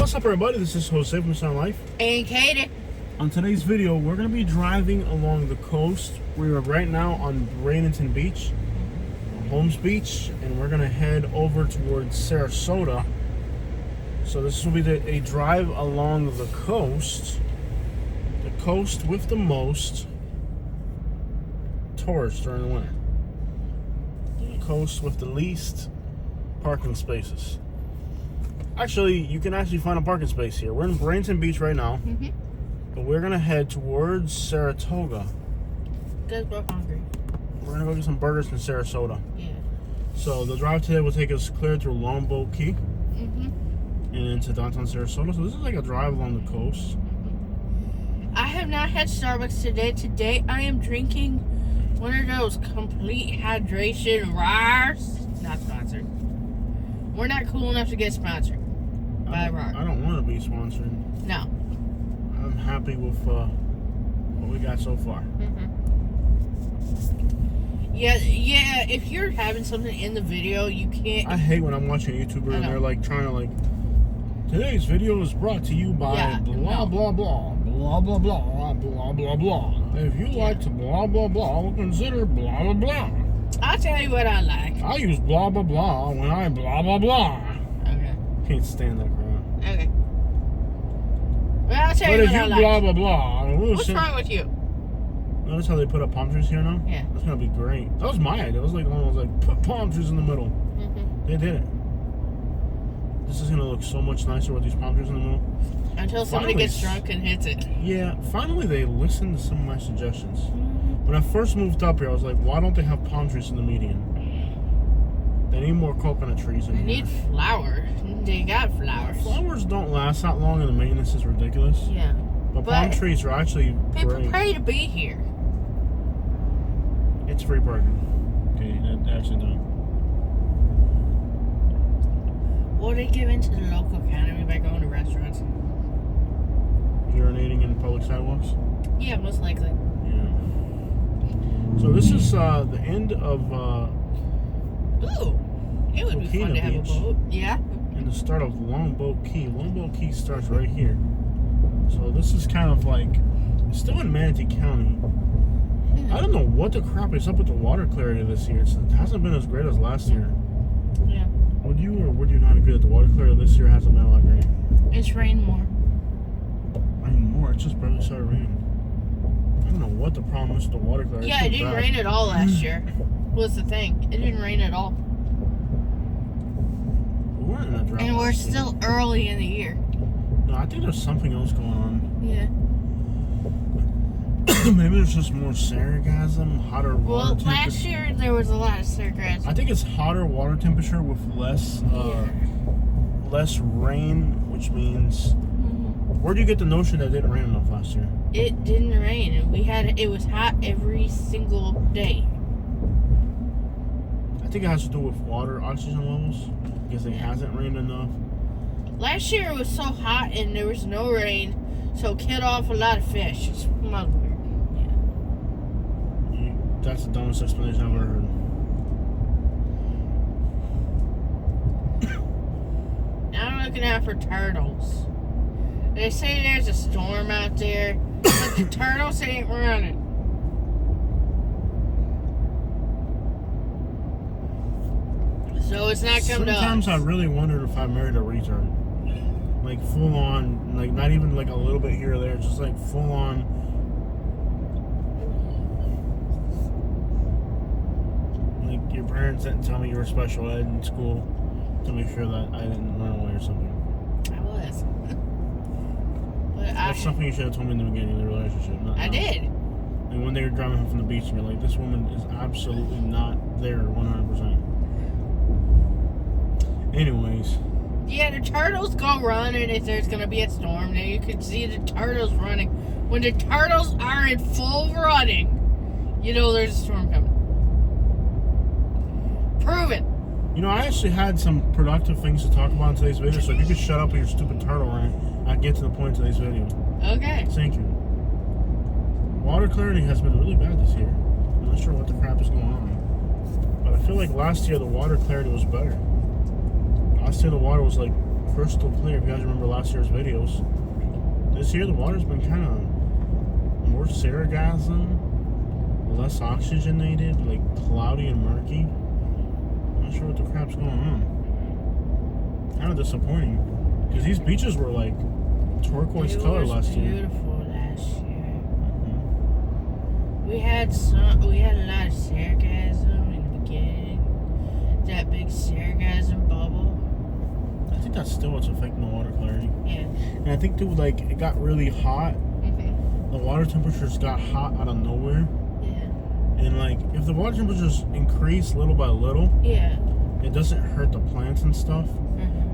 What's up, everybody? This is Jose from Sound Life. And Katie. On today's video, we're going to be driving along the coast. We are right now on Bradenton Beach, Holmes Beach, and we're going to head over towards Sarasota. So this will be a drive along the coast with the most tourists during the winter. The coast with the least parking spaces. Actually, you can actually find a parking space here. We're in Bradenton Beach right now, but we're gonna head towards Saratoga. Because we're hungry. We're gonna go get some burgers in Sarasota. Yeah. So the drive today will take us clear through Longboat Key and into downtown Sarasota. So this is like a drive along the coast. I have not had Starbucks today. Today I am drinking one of those complete hydration rares. Not sponsored. We're not cool enough to get sponsored by RAR. I don't want to be sponsored. No. I'm happy with what we got so far. Yeah. If you're having something in the video, you can't. I hate when I'm watching a YouTuber and they're like trying to like. Today's video is brought to you by blah blah blah blah blah blah blah blah blah. If you like to blah blah blah, consider blah blah blah. I'll tell you what I like. I use blah blah blah when I blah blah blah. Okay. Can't stand that crap. Okay. Well, I'll tell you what I like. But if you blah blah blah, what's wrong with you? Notice how they put up palm trees here now? Yeah. That's gonna be great. That was my idea. It was like one of those like put palm trees in the middle. They did it. This is gonna look so much nicer with these palm trees in the middle. Until somebody gets drunk and hits it. Yeah, finally they listened to some of my suggestions. When I first moved up here, I was like, why don't they have palm trees in the median? They need more coconut trees in here. They need flowers. They got flowers. Flowers don't last that long and the maintenance is ridiculous. Yeah. But palm trees are actually people great. pay to be here. It's free parking. Okay, that actually don't. Or they give into the local economy by going to restaurants. Urinating in public sidewalks? Yeah, most likely. Yeah. So this is the end of ooh, it would be fun to have a boat. Yeah. And the start of Longboat Key. Longboat Key starts right here. So this is kind of like still in Manatee County. I don't know what the crap is up with the water clarity this year. It hasn't been as great as last year. Yeah. Would you or would you not agree that the water clarity this year hasn't been all that great? It's rained more. Rained more? It just barely started raining. I don't know what the problem is with the water clarity. Yeah, it didn't rain at all last year. Was the thing. It didn't rain at all. We weren't in that drought. And we're still early in the year. No, I think there's something else going on. Yeah. Maybe there's just more sargassum, hotter water temperature. Well, last year there was a lot of sargassum. I think it's hotter water temperature with less rain, which means... Where do you get the notion that it didn't rain enough last year? It didn't rain. It was hot every single day. I think it has to do with water oxygen levels, because it hasn't rained enough. Last year it was so hot and there was no rain, so it killed off a lot of fish. It's weird. Yeah. That's the dumbest explanation I've ever heard. Now I'm looking out for turtles. They say there's a storm out there, but the turtles ain't running. So it's not coming to us. Sometimes I really wondered if I married a retard. Like full on, like not even like a little bit here or there, just like full on. Like your parents didn't tell me you were special ed in school to make sure that I didn't run away or something. I was. That's something you should have told me in the beginning of the relationship. I did. And when they were driving home from the beach, and you're like, this woman is absolutely not there 100%. Anyways. Yeah, the turtles go running if there's going to be a storm. Now you can see the turtles running. When the turtles are in full running, you know there's a storm coming. Prove it. You know, I actually had some productive things to talk about in today's video, so if you could shut up with your stupid turtle rant, I'd get to the point of today's video. Okay. Thank you. Water clarity has been really bad this year. I'm not sure what the crap is going on. But I feel like last year the water clarity was better. Last year the water was like crystal clear. If you guys remember last year's videos, this year the water's been kind of more sargassum, less oxygenated, like cloudy and murky. Not sure what the crap's going on. Kind of disappointing, because these beaches were like turquoise color last year. Beautiful last year. We had a lot of sargassum in the beginning. That big sargassum bubble. I think that's still what's affecting the water clarity. Yeah. And I think too, like, it got really hot. The water temperatures got hot out of nowhere. Yeah. And like, if the water temperatures increase little by little, Yeah. it doesn't hurt the plants and stuff.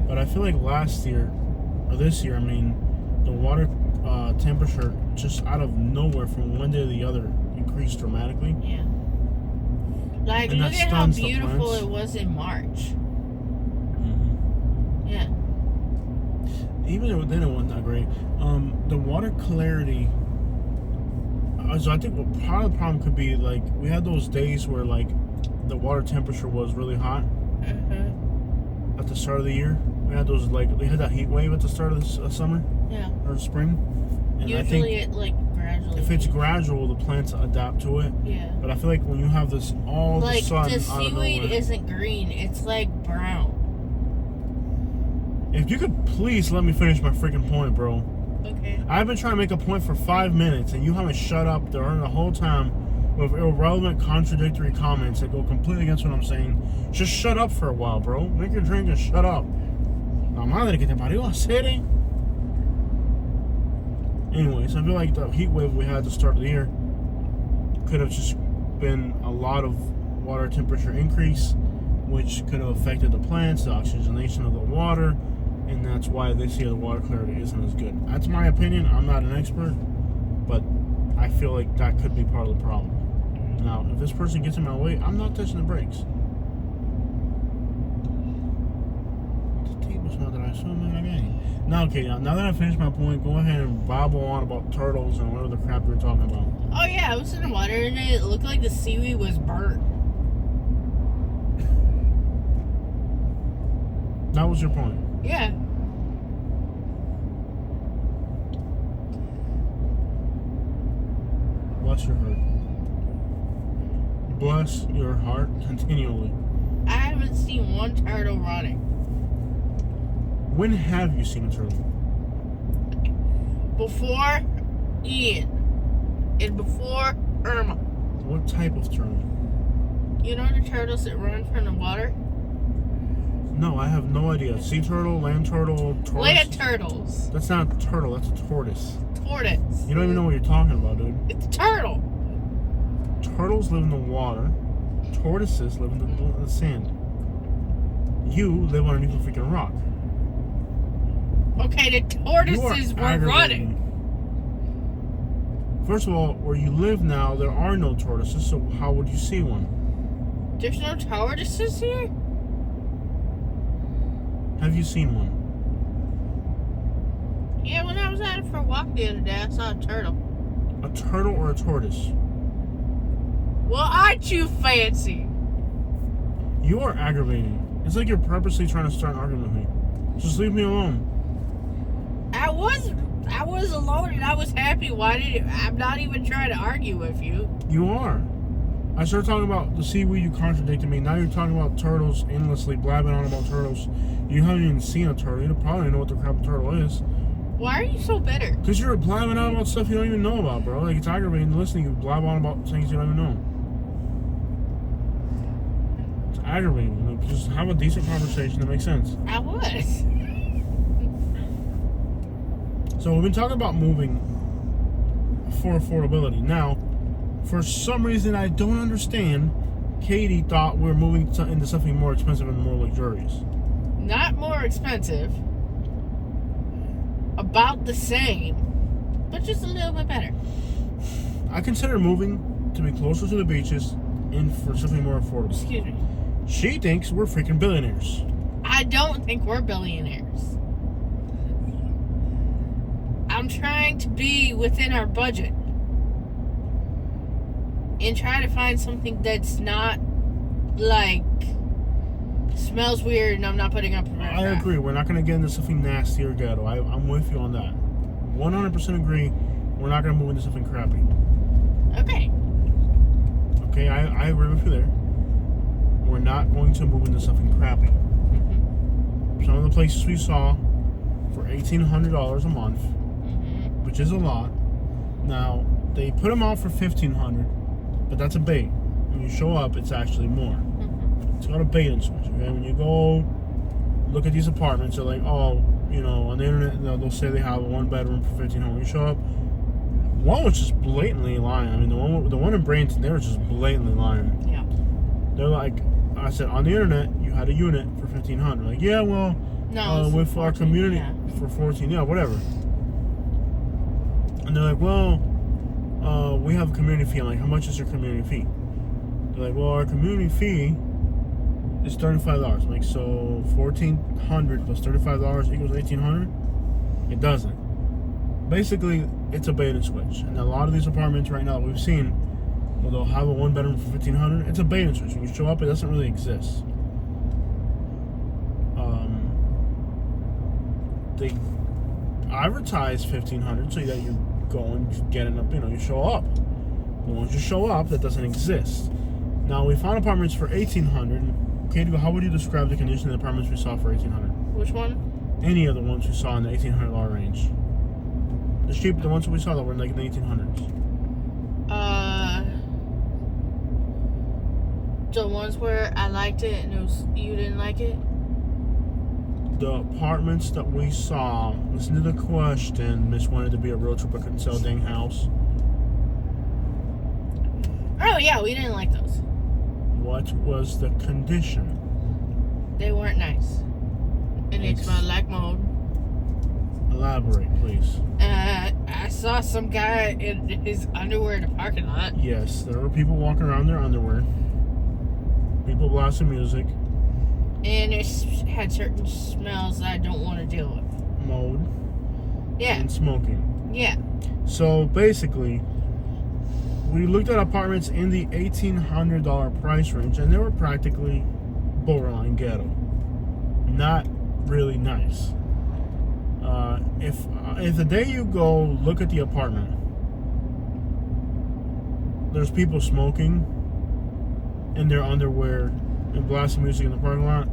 But I feel like last year, or this year, I mean, the water temperature just out of nowhere from one day to the other increased dramatically. Yeah. Like, And look that at how stuns the beautiful plants. it was in March. Mm-hmm. Yeah. Even then, it wasn't that great. The water clarity. So I think part of the problem could be like we had those days where like the water temperature was really hot at the start of the year. We had those like they had that heat wave at the start of the summer. Yeah. Or spring. And Usually I think it like gradually. if it's gradual, the plants adapt to it. Yeah. But I feel like when you have this all Like of a sudden the out of seaweed nowhere, isn't green; it's like brown. if you could please let me finish my freaking point, bro. Okay. I've been trying to make a point for 5 minutes, and you haven't shut up during the whole time with irrelevant, contradictory comments that go completely against what I'm saying. Just shut up for a while, bro. Make your drink and shut up. La madre que te parió a serie. Anyways, I feel like the heat wave we had at the start of the year could have just been a lot of water temperature increase, which could have affected the plants, the oxygenation of the water, and that's why this year the water clarity isn't as good. That's my opinion. I'm not an expert, but I feel like that could be part of the problem. Now, if this person gets in my way, I'm not touching the brakes. Now, okay, now that I finished my point, go ahead and babble on about turtles and whatever the crap you were talking about. Oh yeah, I was in the water and it looked like the seaweed was burnt. That was your point. Yeah. Bless your heart. Bless your heart continually. I haven't seen one turtle running. When have you seen a turtle? Before Ian and before Irma. What type of turtle? You know the turtles that run from the water? No, I have no idea. Sea turtle, land turtle, tortoise? Land turtles. That's not a turtle, that's a tortoise. Tortoise. You don't even know what you're talking about, dude. It's a turtle. Turtles live in the water. Tortoises live in the sand. You live underneath a freaking rock. Okay, the tortoises were running. First of all, where you live now, there are no tortoises, so how would you see one? There's no tortoises here? Have you seen one? Yeah, when I was out for a walk the other day, I saw a turtle. A turtle or a tortoise? Well, aren't you fancy? You are aggravating. It's like you're purposely trying to start an argument with me. Just leave me alone. I was alone and I was happy. I'm not even trying to argue with you. You are. I started talking about the seaweed, you contradicted me. Now you're talking about turtles endlessly, blabbing on about turtles. You haven't even seen a turtle. You probably don't know what the crap a turtle is. Why are you so bitter? Because you're blabbing on about stuff you don't even know about, bro. Like, it's aggravating listening. You blab on about things you don't even know. It's aggravating. Like, just have a decent conversation that makes sense. I was. So we've been talking about moving for affordability. Now, for some reason I don't understand, Katie thought we were moving into something more expensive and more luxurious. Not more expensive. About the same. But just a little bit better. I consider moving to be closer to the beaches and for something more affordable. Excuse me. She thinks we're freaking billionaires. I don't think we're billionaires. I'm trying to be within our budget. And try to find something that's not like smells weird, and I'm not putting up with I agree. We're not going to get into something nasty or ghetto. I'm with you on that. 100% agree. We're not going to move into something crappy. Okay. Okay, I agree with you there. We're not going to move into something crappy. Mm-hmm. Some of the places we saw for $1,800 a month, Mm-hmm. which is a lot. Now, they put them out for $1,500, but that's a bait. When you show up, it's actually more. Mm-hmm. It's called a bait and switch. Okay? When you go look at these apartments, they're like, oh, you know, on the internet, they'll say they have a 1-bedroom for $1,500. When you show up, one was just blatantly lying. I mean, the one in Bradenton, they were just blatantly lying. Yeah. They're like, I said, on the internet, you had a unit for $1,500. Like, yeah, well, No, with 14, our community yeah. for 14, yeah, whatever. And they're like, well, we have a community fee. I'm like, how much is your community fee? They're like, well, our community fee is $35. I'm like, so $1,400 plus $35 equals $1,800? It doesn't. Basically, it's a bait and switch. And a lot of these apartments right now that we've seen, well, they'll have a 1-bedroom for $1,500. It's a bait and switch. When you show up, it doesn't really exist. They advertise $1,500 so that you go and get it up. You know, you show up. But once you show up, that doesn't exist. Now we found apartments for $1,800. Katie, how would you describe the condition of the apartments we saw for $1,800? Which one? Any of the ones we saw in the $1,800 range. The ones that we saw that were like in the 1800s. The ones where I liked it and you didn't like it? The apartments that we saw, listen to the question, Miss wanted to be a road trip but couldn't sell a dang house. Oh, yeah, we didn't like those. What was the condition? They weren't nice. And they smelled like mold. Elaborate, please. I saw some guy in his underwear in the parking lot. Yes, there were people walking around in their underwear. People blasting music. And it had certain smells that I don't want to deal with. Mold. Yeah. And smoking. Yeah. So basically, we looked at apartments in the $1,800 price range, and they were practically borderline ghetto. Not really nice. If the day you go look at the apartment, there's people smoking in their underwear and blasting music in the parking lot,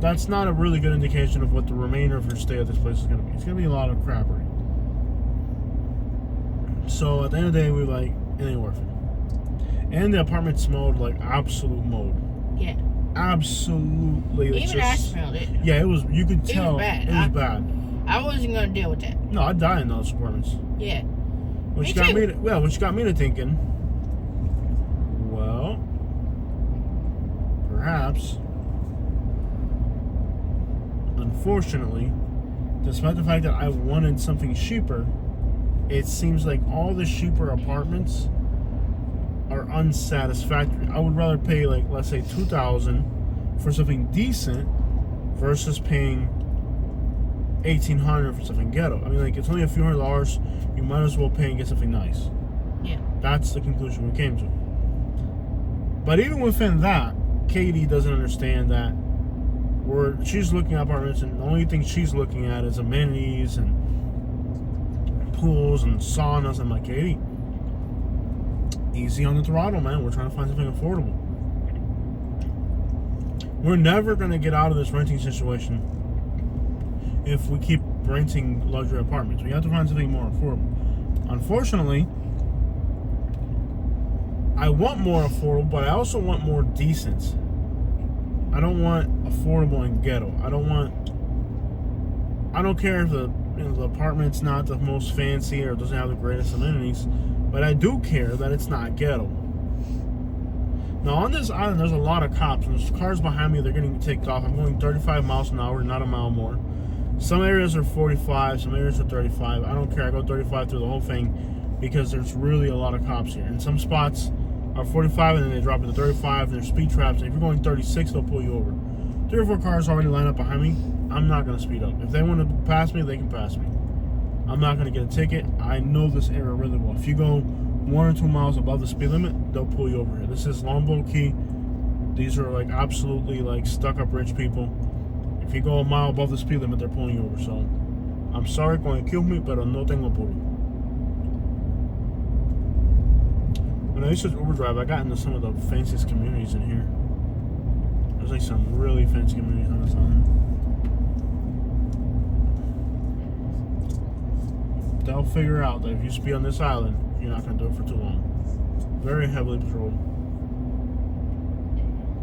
that's not a really good indication of what the remainder of your stay at this place is going to be. It's going to be a lot of crappery. So at the end of the day, we were like, it ain't worth it. And the apartment smelled like absolute mold. Yeah. Absolutely. Even I smelled it. Yeah, it was. You could tell it was bad. I wasn't gonna deal with that. No, I'd die in those apartments. Yeah. Which got me to thinking, well, perhaps, unfortunately, despite the fact that I wanted something cheaper, it seems like all the cheaper apartments are unsatisfactory. I would rather pay, like, let's say $2,000 for something decent versus paying $1,800 for something ghetto. I mean, like, it's only a few $100. You might as well pay and get something nice. Yeah. That's the conclusion we came to. But even within that, Katie doesn't understand that she's looking at apartments, and the only thing she's looking at is amenities and pools and saunas. I'm like, Katie, easy on the throttle, man. We're trying to find something affordable. We're never going to get out of this renting situation if we keep renting luxury apartments. We have to find something more affordable. Unfortunately, I want more affordable, but I also want more decent. I don't want affordable and ghetto. I don't care if the apartment's not the most fancy or doesn't have the greatest amenities, but I do care that it's not ghetto. Now on this island, there's a lot of cops, and there's cars behind me. They're getting ticked off. I'm going 35 miles an hour, not a mile more. Some areas are 45, some areas are 35. I don't care. I go 35 through the whole thing because there's really a lot of cops here. And some spots are 45 and then they drop it to 35 and there's speed traps. And if you're going 36, they'll pull you over. 3 or 4 cars already line up behind me. I'm not going to speed up. If they want to pass me, they can pass me. I'm not going to get a ticket. I know this area really well. If you go 1 or 2 miles above the speed limit, they'll pull you over here. This is Longboat Key. These are like absolutely like stuck-up rich people. If you go a mile above the speed limit, they're pulling you over. So, I'm sorry con excuse me, pero no tengo apuro. When I used to Uber drive, I got into some of the fanciest communities in here. There's like some really fancy communities on this island. They'll figure out that if you speed on this island, you're not going to do it for too long. Very heavily patrolled.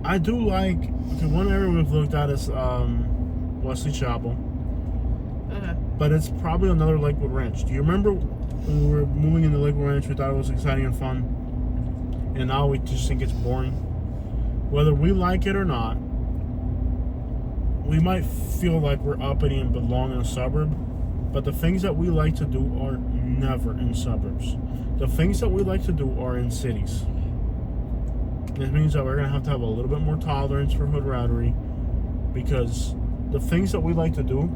I do like, okay, one area we've looked at is Wesley Chapel. But it's probably another Lakewood Ranch. Do you remember when we were moving into Lakewood Ranch, we thought it was exciting and fun? And now we just think it's boring. Whether we like it or not, we might feel like we're uppity and belong in a suburb. But the things that we like to do are never in suburbs. The things that we like to do are in cities. This means that we're going to have a little bit more tolerance for hood rattery, because the things that we like to do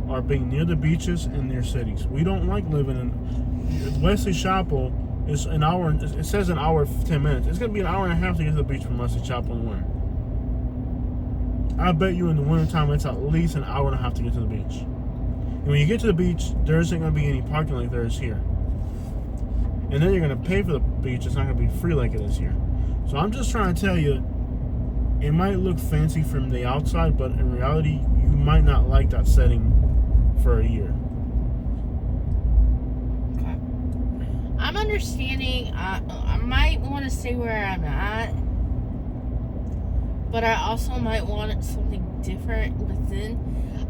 are being near the beaches and near cities. We don't like living in Wesley Chapel. Is an hour. It says an hour 10 minutes. It's going to be an hour and a half to get to the beach from Wesley Chapel in the winter. I bet you in the wintertime it's at least an hour and a half to get to the beach. And when you get to the beach, there isn't going to be any parking like there is here. And then you're going to pay for the beach. It's not going to be free like it is here. So I'm just trying to tell you, it might look fancy from the outside, but in reality, you might not like that setting for a year. Okay. I'm understanding. I might want to stay where I'm at, but I also might want something different within.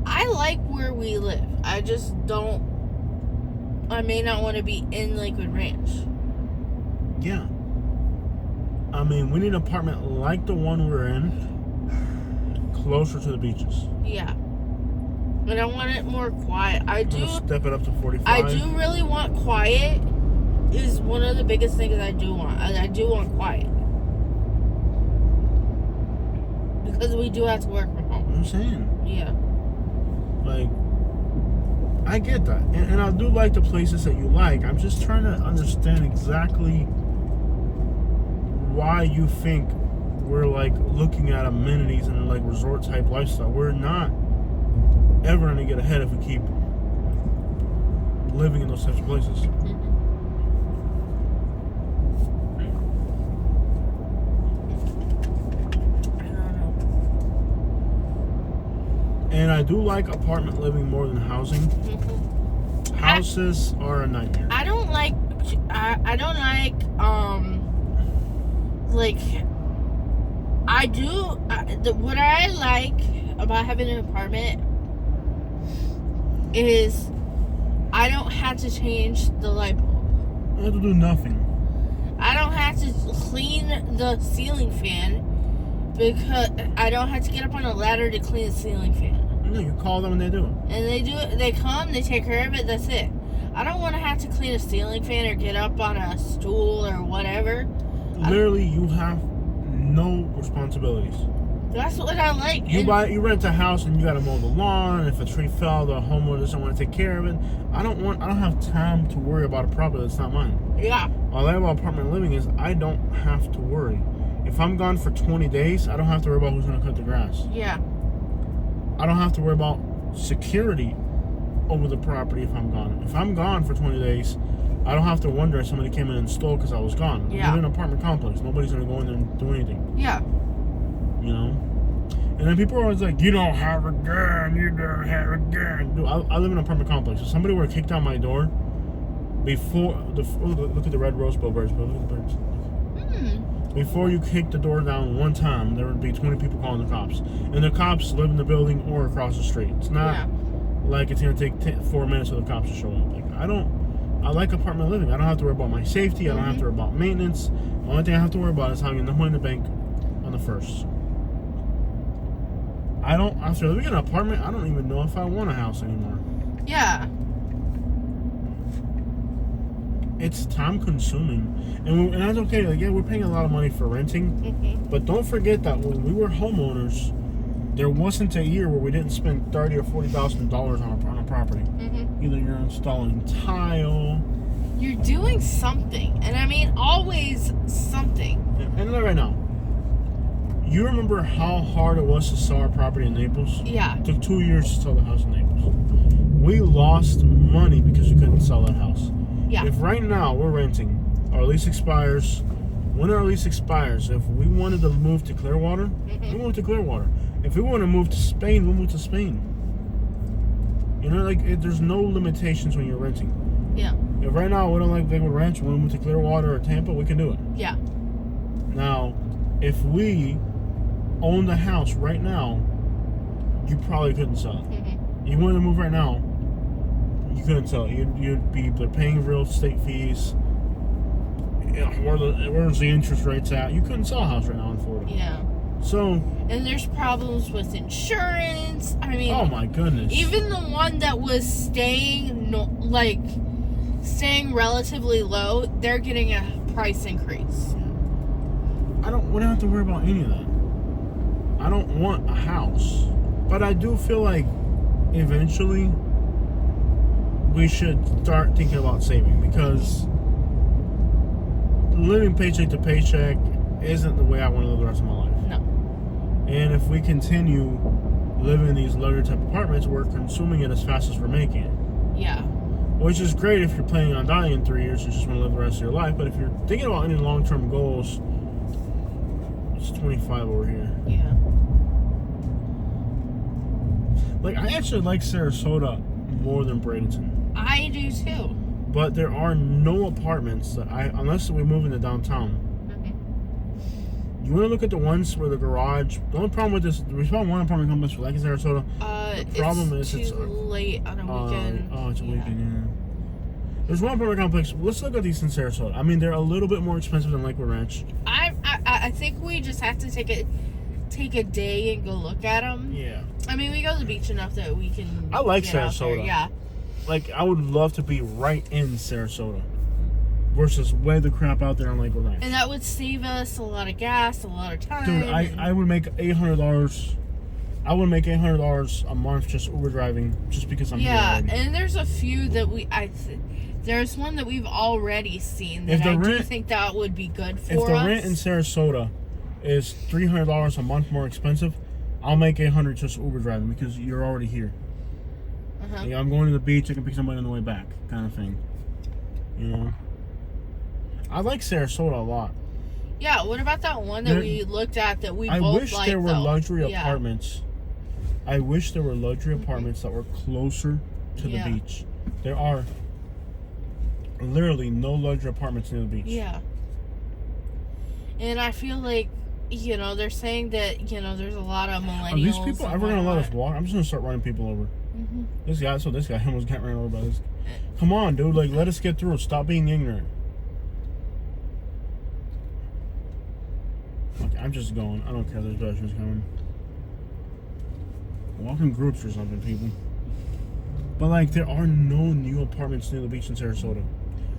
I like where we live. I just don't. I may not want to be in Lakewood Ranch. Yeah. I mean, we need an apartment like the one we're in, closer to the beaches. Yeah. But I want it more quiet. I do. Step it up to 45. I do really want quiet. Is one of the biggest things I do want. I do want quiet. Because we do have to work from home. I'm saying. Yeah. Like, I get that. And I do like the places that you like. I'm just trying to understand exactly why you think we're like looking at amenities and like resort type lifestyle. We're not ever going to get ahead if we keep living in those types of places. And I do like apartment living more than housing. Mm-hmm. Houses are a nightmare. I don't like I do what I like about having an apartment is I don't have to change the light bulb. I have to do nothing. I don't have to clean the ceiling fan because I don't have to get up on a ladder to clean the ceiling fan. No, you call them and they do it. And they do it. They come, they take care of it, that's it. I don't want to have to clean a ceiling fan or get up on a stool or whatever. Literally, you have no responsibilities. That's what I like. You rent a house and you gotta mow the lawn. If a tree fell, the homeowner doesn't want to take care of it. I don't have time to worry about a property that's not mine. Yeah. What I like about apartment living is I don't have to worry. If I'm gone for 20 days, I don't have to worry about who's gonna cut the grass. Yeah. I don't have to worry about security over the property if I'm gone. If I'm gone for 20 days, I don't have to wonder if somebody came in and stole because I was gone. Yeah. You're in an apartment complex. Nobody's going to go in there and do anything. Yeah. You know? And then people are always like, you don't have a gun. You don't have a gun. Dude, I live in an apartment complex. If somebody were to kick down my door before look at the red rosebud birds, bro. Look at the birds. Before you kick the door down one time, there would be 20 people calling the cops. And the cops live in the building or across the street. It's not like it's going to take 4 minutes for the cops to show up. Like, I like apartment living. I don't have to worry about my safety. I don't have to worry about maintenance. The only thing I have to worry about is having enough money in the bank on the first. After living in an apartment, I don't even know if I want a house anymore. Yeah. It's time consuming. And that's okay. Like, yeah, we're paying a lot of money for renting. Mm-hmm. But don't forget that when we were homeowners, there wasn't a year where we didn't spend $30,000 or $40,000 on a property. Mm-hmm. Either you're installing tile. You're doing something. And I mean, always something. And look right now. You remember how hard it was to sell our property in Naples? Yeah. It took 2 years to sell the house in Naples. We lost money because we couldn't sell that house. Yeah. If right now we're renting, our lease expires. When our lease expires, if we wanted to move to Clearwater, we move to Clearwater. If we want to move to Spain, we'll move to Spain. You know, there's no limitations when you're renting. Yeah. If right now we don't like Lakewood Ranch, we want to move to Clearwater or Tampa, we can do it. Yeah. Now, if we owned the house right now, you probably couldn't sell it. You wanted to move right now, you couldn't sell it. You'd be either paying real estate fees. Where's the interest rates at? You couldn't sell a house right now in Florida. Yeah. So. And there's problems with insurance. I mean. Oh my goodness. Even the one that was staying relatively low, they're getting a price increase. We don't have to worry about any of that. I don't want a house, but I do feel like eventually we should start thinking about saving, because living paycheck to paycheck isn't the way I want to live the rest of my life. No. And if we continue living in these luxury type apartments, we're consuming it as fast as we're making it. Yeah. Which is great if you're planning on dying in 3 years and just want to live the rest of your life. But if you're thinking about any long-term goals, it's 25 over here. Yeah. Like, I actually like Sarasota more than Bradenton. I do too. But there are no apartments that unless we move into downtown. You want to look at the ones where the garage. The only problem with this, we found one apartment complex we like in Sarasota. The problem is it's too late on a weekend. It's a weekend. Yeah. There's one apartment complex. Let's look at these in Sarasota. I mean, they're a little bit more expensive than Lakewood Ranch. I think we just have to take a day and go look at them. Yeah. I mean, we go to the beach enough that we can. I like get out there. Sarasota. Yeah. Like, I would love to be right in Sarasota versus way the crap out there on Lakewood Ranch. And that would save us a lot of gas, a lot of time. Dude, I would make $800. I would make $800 a month just Uber driving, just because I'm here. Yeah, and there's a few that there's one that we've already seen that I do think that would be good for us. If the rent in Sarasota is $300 a month more expensive, I'll make $800 just Uber driving, because you're already here. Like, I'm going to the beach, I can pick somebody on the way back, kind of thing. You know? I like Sarasota a lot. Yeah, what about that one that we looked at that we both liked? I wish there were luxury apartments. I wish there were luxury apartments that were closer to the beach. There are literally no luxury apartments near the beach. Yeah. And I feel like, they're saying that, there's a lot of millennials. Are these people ever going to let us walk? I'm just going to start running people over. This guy almost got ran over by this. Come on, dude. Like, let us get through. Stop being ignorant. Okay, I'm just going. I don't care. There's pedestrians coming. Walk in groups or something, people. But, like, there are no new apartments near the beach in Sarasota.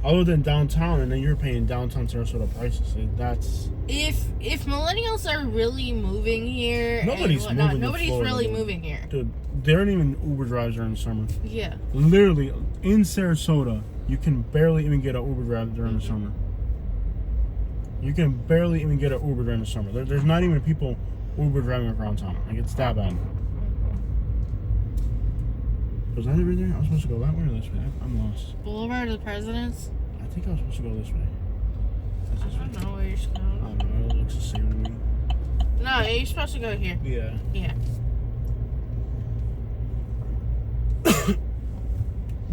Other than downtown, and then you're paying downtown Sarasota prices. That's... If millennials are really moving here... Nobody's really moving here. Dude, there aren't even Uber drives during the summer. Yeah. Literally, in Sarasota, you can barely even get an Uber drive during the summer. You can barely even get an Uber during the summer. There's not even people Uber driving around town. Like, it's that bad. Was that over there? I was supposed to go that way or this way? I'm lost. Boulevard of the Presidents? I think I was supposed to go this way. I don't know where you're supposed to go. I don't know. It looks the same to me. No, you're supposed to go here. Yeah. Yeah.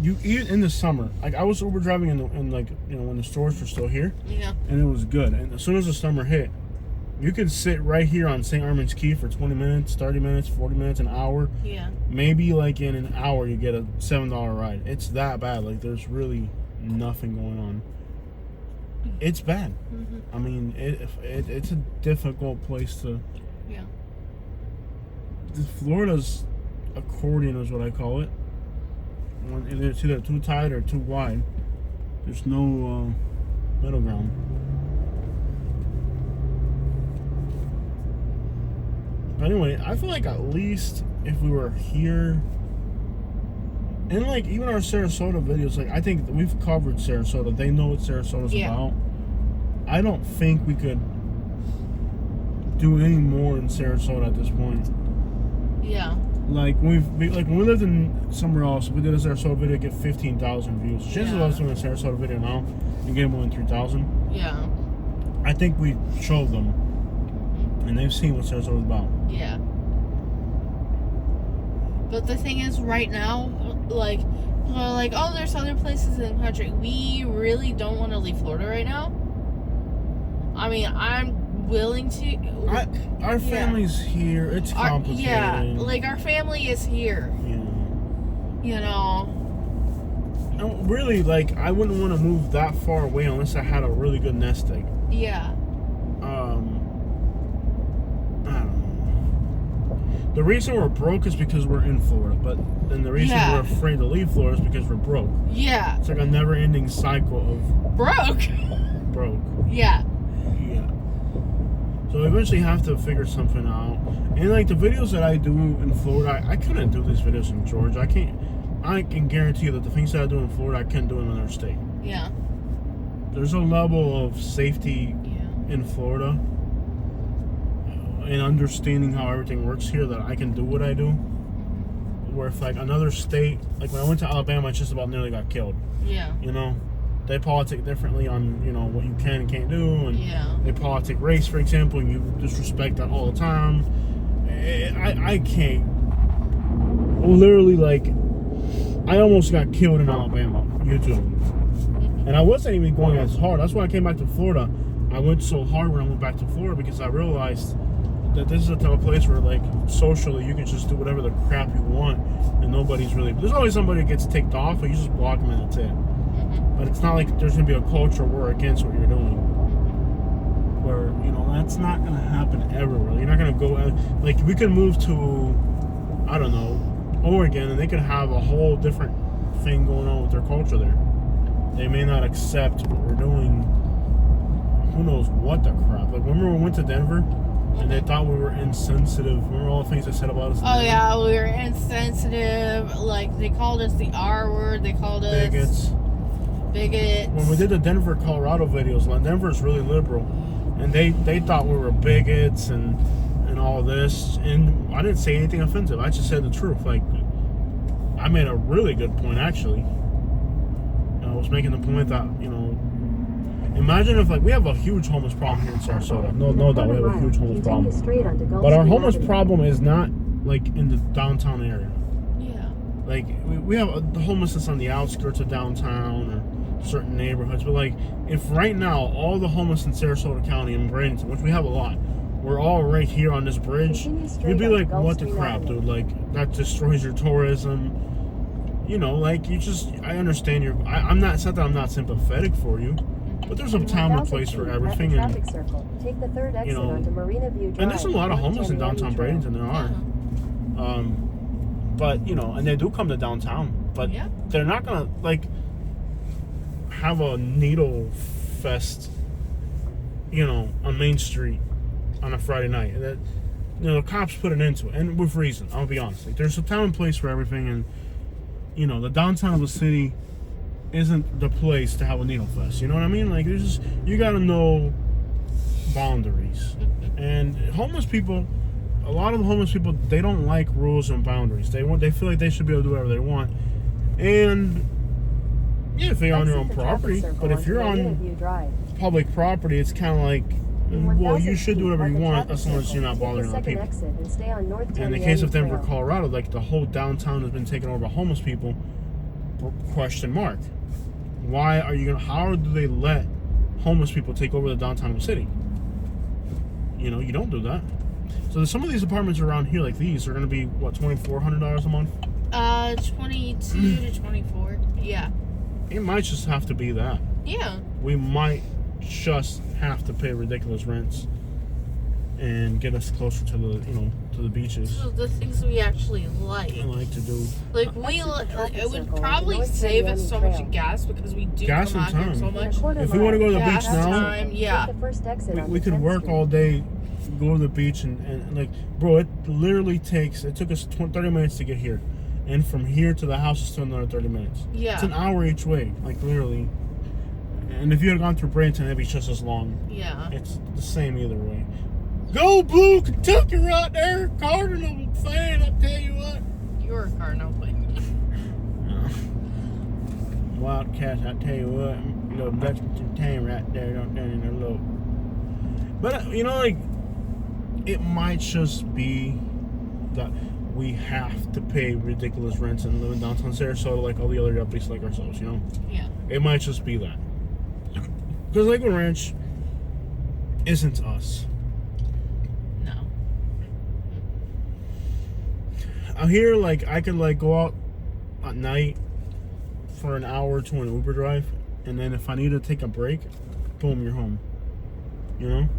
You eat in the summer. Like, I was Uber driving in when the stores were still here. Yeah. And it was good. And as soon as the summer hit, you could sit right here on St. Armand's Key for 20 minutes, 30 minutes, 40 minutes, an hour. Yeah. Maybe like in an hour you get a $7 ride. It's that bad. Like, there's really nothing going on. It's bad. I mean, it's a difficult place to... Yeah. Florida's accordion is what I call it. When it's either too tight or too wide. There's no middle ground. But anyway, I feel like at least if we were here, and like even our Sarasota videos, like I think we've covered Sarasota. They know what Sarasota's about. I don't think we could do any more in Sarasota at this point. Yeah. Like when we lived in somewhere else, we did a Sarasota video, get 15,000 views. Chances of us doing a Sarasota video now and getting more than 3,000. Yeah. I think we showed them, and they've seen what Sarasota is about. Yeah. But the thing is, right now, like, oh, there's other places in the country. We really don't want to leave Florida right now. I mean, I'm willing to. Our family's here. It's complicated. Like our family is here. Yeah. You know. Really, like, I wouldn't want to move that far away unless I had a really good nest egg. Yeah. I don't know. The reason we're broke is because we're in Florida, but then the reason we're afraid to leave Florida is because we're broke. Yeah. It's like a never-ending cycle of broke. Yeah. Yeah. So we eventually have to figure something out. And like the videos that I do in Florida, I couldn't do these videos in Georgia. I can guarantee you that the things that I do in Florida, I can't do in another state. Yeah. There's a level of safety in Florida and understanding how everything works here that I can do what I do. Where if like another state, like when I went to Alabama, I just about nearly got killed. Yeah. You know, they politic differently on, you know, what you can and can't do, and they politic race, for example, and you disrespect that all the time. I can't. Literally, like, I almost got killed in Alabama, YouTube. And I wasn't even going as hard. That's why I came back to Florida. I went so hard when I went back to Florida because I realized that this is a type of place where, like, socially you can just do whatever the crap you want and nobody's really... There's always somebody that gets ticked off, but you just block them and that's it. But it's not like there's going to be a culture war against what you're doing. Where, you know, that's not going to happen everywhere. You're not going to go... Like, we could move to, I don't know, Oregon, and they could have a whole different thing going on with their culture there. They may not accept what we're doing. Who knows what the crap. Like, remember when we went to Denver and they thought we were insensitive? Remember all the things they said about us? Oh, yeah, we were insensitive. Like, they called us the R word. They called us... Bigots. When we did the Denver, Colorado videos, like, Denver's really liberal. And they thought we were bigots and all this. And I didn't say anything offensive. I just said the truth. Like, I made a really good point, actually. I was making the point that, you know, imagine if, like, we have a huge homeless problem here in Sarasota. No doubt we have a huge homeless problem. But our homeless problem is not, like, in the downtown area. Yeah. Like, we have the homelessness on the outskirts of downtown or certain neighborhoods. But, like, if right now all the homeless in Sarasota County and Bradenton, which we have a lot, we're all right here on this bridge, you'd be like, what the crap, dude? Like, that destroys your tourism. You know, like, you just, I understand your, I'm not, it's not that I'm not sympathetic for you, but there's a time and place for everything, and, take the third exit, you know, onto Marina View Drive, and there's a lot of homeless in downtown Bradenton, there are. But, you know, and they do come to downtown, but they're not gonna, like, have a needle fest, you know, on Main Street on a Friday night. And that, you know, the cops put an end to it, and with reason, I'll be honest. Like, there's a time and place for everything, and, you know, the downtown of the city isn't the place to have a needle fest. You know what I mean? Like, there's just, you gotta know boundaries. And homeless people, a lot of the homeless people, they don't like rules and boundaries. They feel like they should be able to do whatever they want. And yeah, if they're on their own property, but if you're on public property, it's kind of like, well, you should do whatever you want as long as you're not bothering other people. And in the case of Denver, Colorado, like, the whole downtown has been taken over by homeless people. Question mark. Why are you gonna? How do they let homeless people take over the downtown of the city? You know, you don't do that. So some of these apartments around here, like these, are gonna be what, $2,400 a month? 22 to 24. Yeah. It might just have to be that. Yeah. We might just have to pay ridiculous rents and get us closer to the, you know, to the beaches. So the things we actually like. I like to do. Like, it would probably save us so much gas because we do gas come out here so much. If we want to go to the beach now, we could work all day, go to the beach, and like, bro, it took us 30 minutes to get here. And from here to the house is still another 30 minutes. Yeah. It's an hour each way, like, literally. And if you had gone through Bradenton, it'd be just as long. Yeah. It's the same either way. Go Blue Kentucky right there. Cardinal fan, I tell you what. You're a Cardinal fan. Wildcats, I tell you what. Little Dutchman team right there. Don't down in their little. But, you know, like, it might just be that we have to pay ridiculous rents and live in downtown Sarasota like all the other yuppies like ourselves, you know? Yeah. It might just be that. Because Lakewood Ranch isn't us. No. Out here, like, I could, like, go out at night for an hour to an Uber drive, and then if I need to take a break, boom, you're home. You know?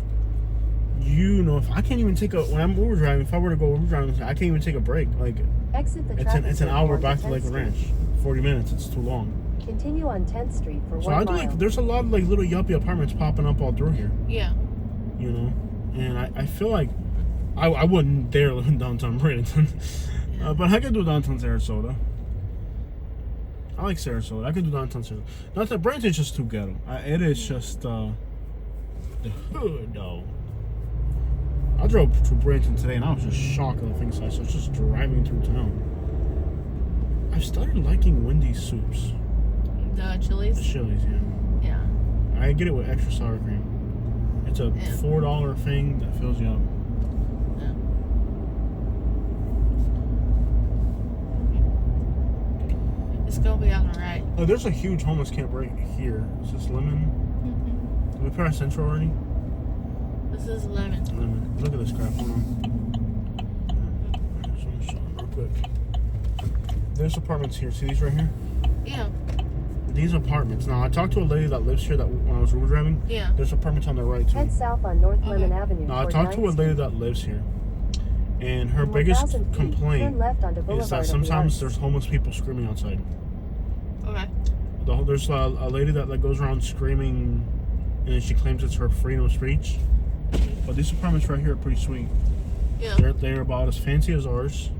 You know, if I can't even take when I'm Uber driving, if I were to go Uber driving, I can't even take a break. Like, Exit the it's an hour back to 10th Lakewood Street. Ranch. 40 minutes, it's too long. Continue on 10th Street for So 1 I do, mile. like, there's a lot of, like, little yuppie apartments popping up all through here. Yeah. You know? And I feel like I wouldn't dare live in downtown Bradenton. Yeah. But I could do downtown Sarasota. I like Sarasota. I could do downtown Sarasota. Not that Bradenton's just too ghetto. It is just the hood, though. I drove to Bradenton today and I was just shocked at the things I saw just driving through town. I've started liking Wendy's soups. The The Chili's. Chili's, yeah. Yeah. I get it with extra sour cream. It's a Yeah. $4 thing that fills you up. Yeah. It's gonna be on the right. Oh, there's a huge homeless camp right here. Is this Lemon? Did we pass Central already? This is lemon. Lemon. Look at this crap. Hold on. Just want to show them real quick. There's apartments here. See these right here? Yeah. These apartments. Now, I talked to a lady that lives here that when I was Uber driving. Yeah. There's apartments on the right too. Head south on North Okay. Lemon Avenue. Now, I toward talked to a 9th lady Street. that lives here, and her In biggest 1,000 feet, complaint turn left onto is Boulevard that of the sometimes Arts. there's homeless people screaming outside. Okay. There's a lady that goes around screaming, and she claims it's her freedom of speech. But these apartments right here are pretty sweet. Yeah. They're about as fancy as ours,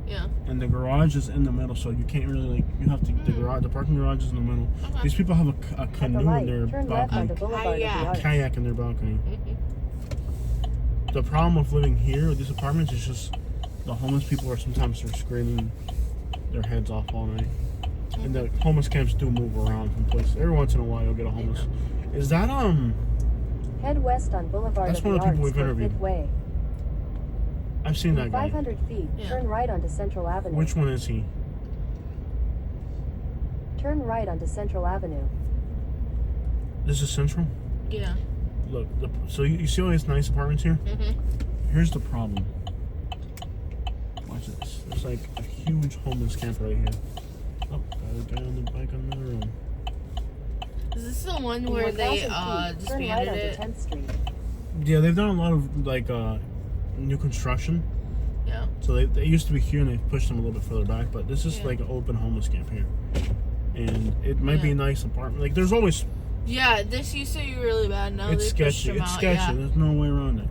Yeah. and the garage is in the middle, so you can't really you have to the parking garage is in the middle. Okay. These people have a At the canoe in light, their turn left onto balcony, Boulevard of the kayak. Arts. kayak in their balcony. Mhm. The problem with living here with these apartments is just the homeless people are sometimes screaming their heads off all night. And the homeless camps do move around from place. Every once in a while you'll get a homeless. Is that Head west on Boulevard That's of one the of the people Arts we've for interviewed. Fifth Way. I've seen In that guy. 500 feet, Yeah. turn right onto Central Avenue. Which one is he? Turn right onto Central Avenue. This is Central? Yeah. Look, so you see all these nice apartments here? Mhm. Here's the problem. Watch this. There's like a huge homeless camp right here. Oh, got a guy on the bike on another room. Is this the one In where 1,000 they feet, turn right disbanded onto it? 10th Street. Yeah, they've done a lot of like new construction. Yeah. So they used to be here and they've pushed them a little bit further back, but this is Yeah. like an open homeless camp here. And it might be Yeah. a nice apartment. Like there's always Yeah. This used to be really bad. Now it's they pushed sketchy. them It's out. sketchy. Yeah. There's no way around it.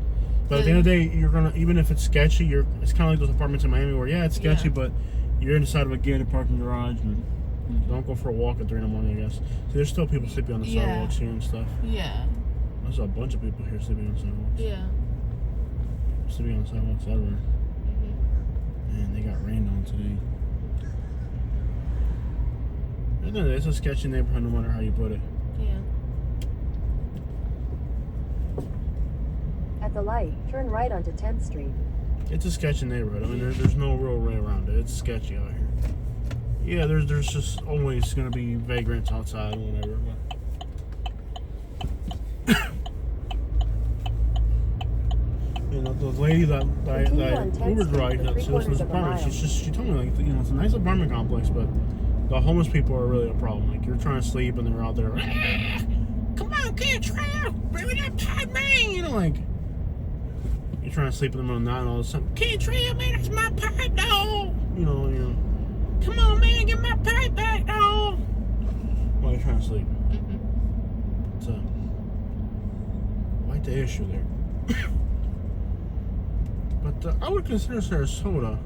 But at the Yeah. end of the day, you're gonna even if it's sketchy, it's kind of like those apartments in Miami where it's sketchy, Yeah. but you're inside of a gated parking garage and don't go for a walk at 3 in the morning. I guess. So there's still people sleeping on the Yeah. sidewalks here and stuff. Yeah. There's a bunch of people here sleeping on sidewalks. Yeah. Sleeping on sidewalks everywhere. Mhm. Man, they got rained on today. It's a sketchy neighborhood no matter how you put it. Yeah. At the light, turn right onto 10th Street. It's a sketchy neighborhood. I mean, there's no real way around it. It's sketchy out here. Yeah, there's just always going to be vagrants outside or whatever. But you know, the lady that Continue on 10th Uber Street drive for that lives in this 3/4 of a apartment, mile. she told me like it's a nice apartment complex, but the homeless people are really a problem. Like you're trying to sleep and they're out there. Come on, kid, try out, bring that pipe, man. You know, like you're trying to sleep in the middle of the night and all of a sudden, kid, try out, man, that's my pipe, dog. You know. Come on, man, get my pipe back, dog. While you're trying to sleep. Mhm. So, quite the issue there. But I would consider Sarasota.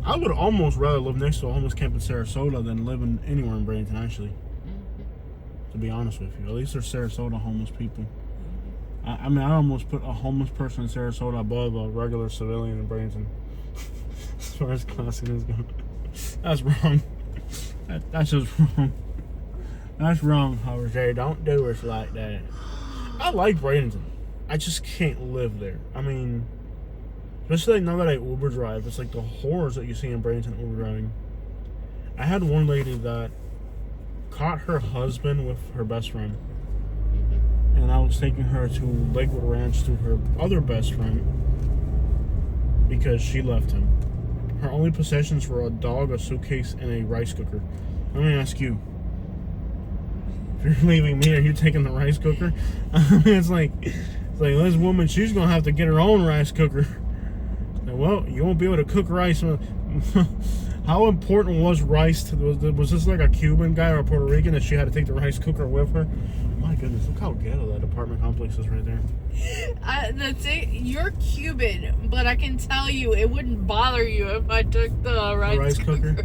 I would almost rather live next to a homeless camp in Sarasota than live anywhere in Bradenton, actually. Mhm. To be honest with you. At least there's Sarasota homeless people. I mean, I almost put a homeless person in Sarasota above a regular civilian in Bradenton. As far as classiness goes. That's wrong. That's just wrong. That's wrong, Jose. Don't do us like that. I like Bradenton. I just can't live there. I mean, especially like now that I Uber drive, it's like the horrors that you see in Bradenton Uber driving. I had one lady that caught her husband with her best friend. And I was taking her to Lakewood Ranch to her other best friend because she left him. Her only possessions were a dog, a suitcase, and a rice cooker. Let me ask you, if you're leaving me, are you taking the rice cooker? It's like this woman, she's gonna have to get her own rice cooker. Well, you won't be able to cook rice. How important was rice to was this like a Cuban guy or a Puerto Rican that she had to take the rice cooker with her? My goodness, look how ghetto that apartment complex is right there. That's it. You're Cuban, but I can tell you it wouldn't bother you if I took the rice cooker.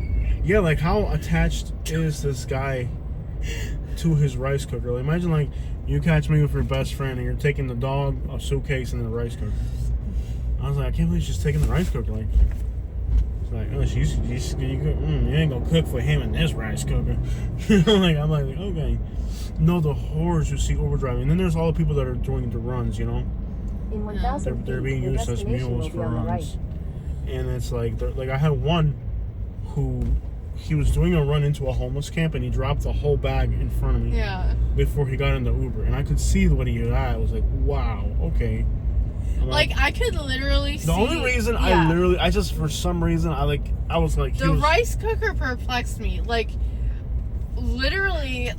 Yeah, like how attached is this guy to his rice cooker? Like, imagine like you catch me with your best friend and you're taking the dog, a suitcase, and the rice cooker. I was like, I can't believe she's taking the rice cooker. Like, it's like, oh, you ain't gonna cook for him in this rice cooker. Like, I'm like, okay. No, the horrors you see overdriving. And then there's all the people that are doing the runs, you know? In 1,000 They're being feet, your used as destination mules will be for on the runs. right. And it's like I had one who he was doing a run into a homeless camp and he dropped the whole bag in front of me. Yeah. Before he got in the Uber. And I could see what he had. I was like, wow, okay. Like, I could literally see. The only reason I just for some reason I was like the rice cooker perplexed me. Like, literally,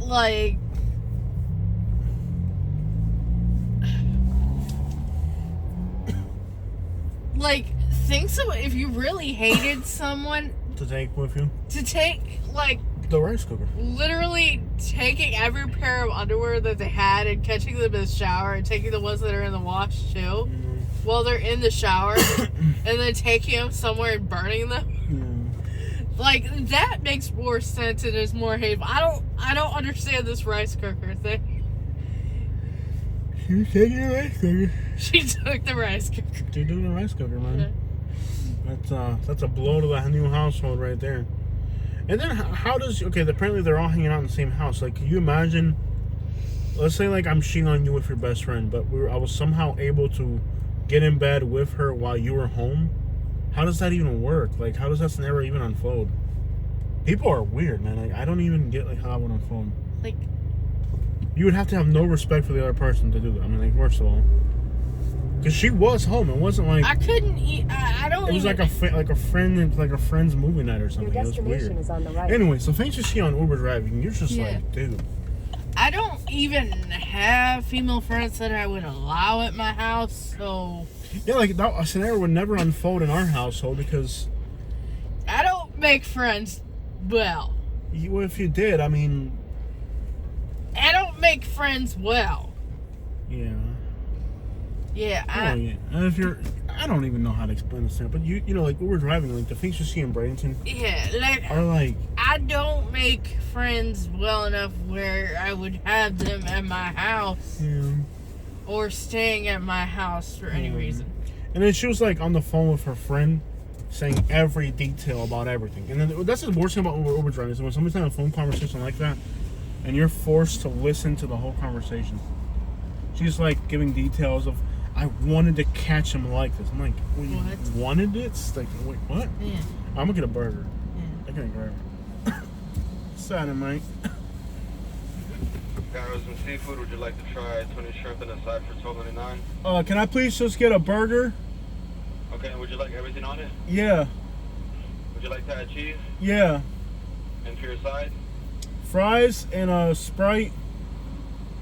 think so. If you really hated someone to take with you, the rice cooker, literally taking every pair of underwear that they had and catching them in the shower and taking the ones that are in the wash too, while they're in the shower, and then taking them somewhere and burning them. Like, that makes more sense and is more hateful. I don't understand this rice cooker thing. She's taking the rice cooker. She took the rice cooker. She's doing the rice cooker, man. That's a blow to the new household right there. And then how does apparently they're all hanging out in the same house. Like, can you imagine? Let's say like I'm cheating on you with your best friend, but I was somehow able to get in bed with her while you were home. How does that even work? Like, how does that scenario even unfold? People are weird, man. Like, I don't even get like how that would unfold. Like, you would have to have no respect for the other person to do that. I mean, like, first of all, because she was home. It wasn't like I couldn't eat. I don't. It was like a friend's movie night or something. Your It was destination weird. is on the right. Anyway, so things you see on Uber driving, you're just like, dude. I don't even have female friends that I would allow at my house, so. Yeah, like that scenario would never unfold in our household because I don't make friends well. If you did, I mean. I don't make friends well. Yeah. Yeah, And if you're, I don't even know how to explain this thing, but you know, like Uber driving, like the things you see in Bradenton, are like. I don't make friends well enough where I would have them at my house, or staying at my house for any reason. And then she was like on the phone with her friend, saying every detail about everything. And then that's the worst thing about Uber driving is when somebody's having a phone conversation like that, and you're forced to listen to the whole conversation. She's like giving details of. I wanted to catch him like this. I'm like, well, you wanted it? It's like, wait, what? Yeah. I'm gonna get a burger. Yeah. I can't grab it. Saturday, mate. Gyros and seafood. Would you like to try 20 shrimp and a side for $12.99? Can I please just get a burger? Okay. Would you like everything on it? Yeah. Would you like to add cheese? Yeah. And for your side? Fries and a Sprite.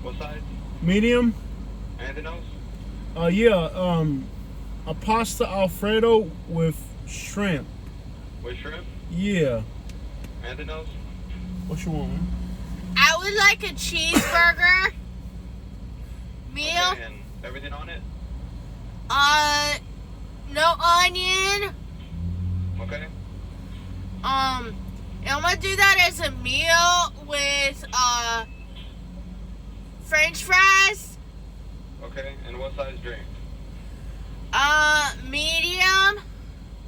What size? Medium. Anything else? A pasta Alfredo with shrimp. With shrimp? Yeah. Anything else? What you want, man? I would like a cheeseburger meal. Okay, and everything on it? No onion. Okay. And I'm gonna do that as a meal with French fries. Okay. Okay, and what size drink? Medium.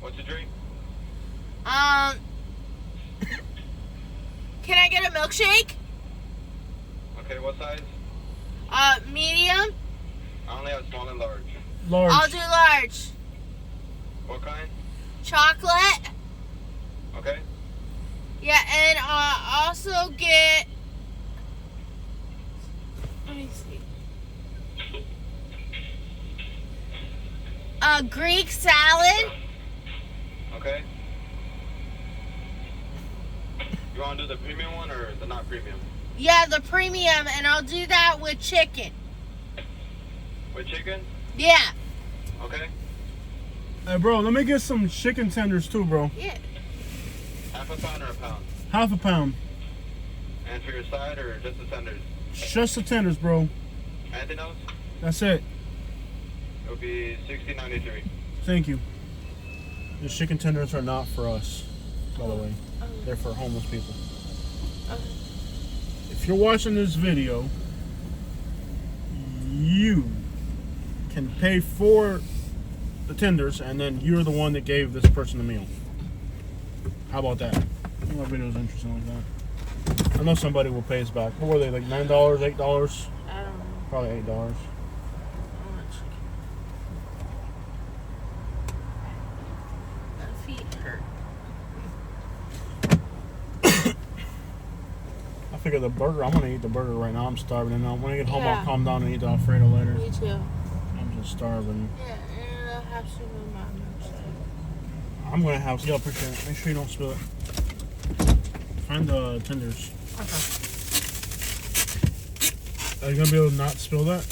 What's your drink? Can I get a milkshake? Okay, what size? Medium. I only have small and large. Large. I'll do large. What kind? Chocolate. Okay. Yeah, and also get. Let me see. A Greek salad. Okay. You want to do the premium one or the not premium? Yeah, the premium, and I'll do that with chicken. With chicken? Yeah. Okay. Hey, bro, let me get some chicken tenders too, bro. Yeah. Half a pound or a pound? Half a pound. And for your side or just the tenders? Just the tenders, bro. Anything else? That's it. It would be $60.93. Thank you. The chicken tenders are not for us, by the way. They're for homeless people. If you're watching this video, you can pay for the tenders, and then you're the one that gave this person the meal. How about that? My video's interesting like that. I know somebody will pay us back. What were they, like $9, $8? I don't know. Probably $8. I want chicken. My feet hurt. I figure the burger, I'm gonna eat the burger right now. I'm starving, and when I get home, Yeah. I'll calm down and eat the Alfredo later. Me too. I'm just starving. Yeah, and I'll have some of my milkshake. I'm gonna have. Yeah, appreciate it. Make sure you don't spill it. Find the tenders. Are you gonna be able to not spill that?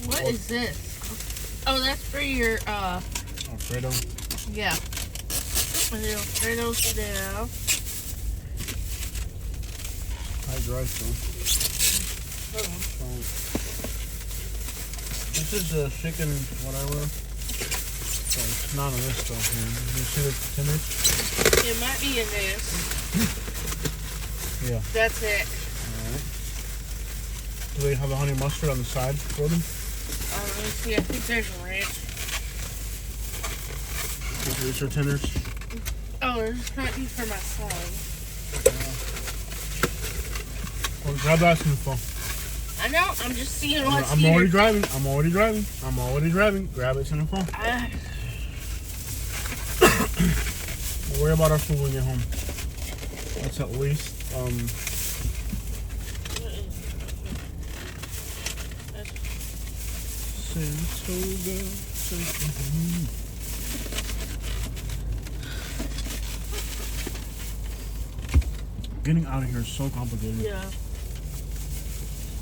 What is this? Oh, that's for your, Alfredo. yeah. The Alfredo style. High drive through. This is the chicken whatever. So it's not on this stuff here. You see the tenders? It might be in this. Yeah. That's it. Alright. Do they have the honey mustard on the side for them? Let me see. I think there's ranch. These are tenders. Oh, there's not be for my salad. Well, grab that from the phone. I know. I'm just seeing what's I'm here. already driving. I'm already driving. I'm already driving. Grab it from the phone. We'll worry about our food when we get home. That's at least Getting out of here is so complicated. Yeah.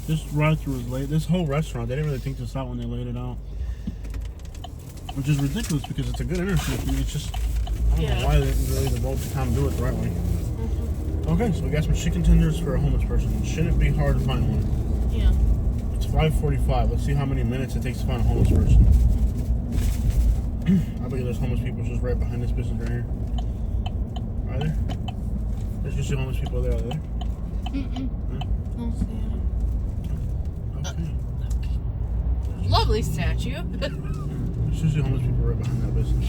This drive-through is late. This whole restaurant, they didn't really think this out when they laid it out. Which is ridiculous because it's a good intersection. It's just, I don't know why they didn't really devote the time to do it the right way. Okay, so we got some chicken tenders for a homeless person. It shouldn't be hard to find one. Yeah. It's 5:45. Let's see how many minutes it takes to find a homeless person. I bet you there's homeless people just right behind this business right here. Are there? There's usually homeless people there, are there? Don't see it. Okay. Lovely statue. There's usually homeless people right behind that business.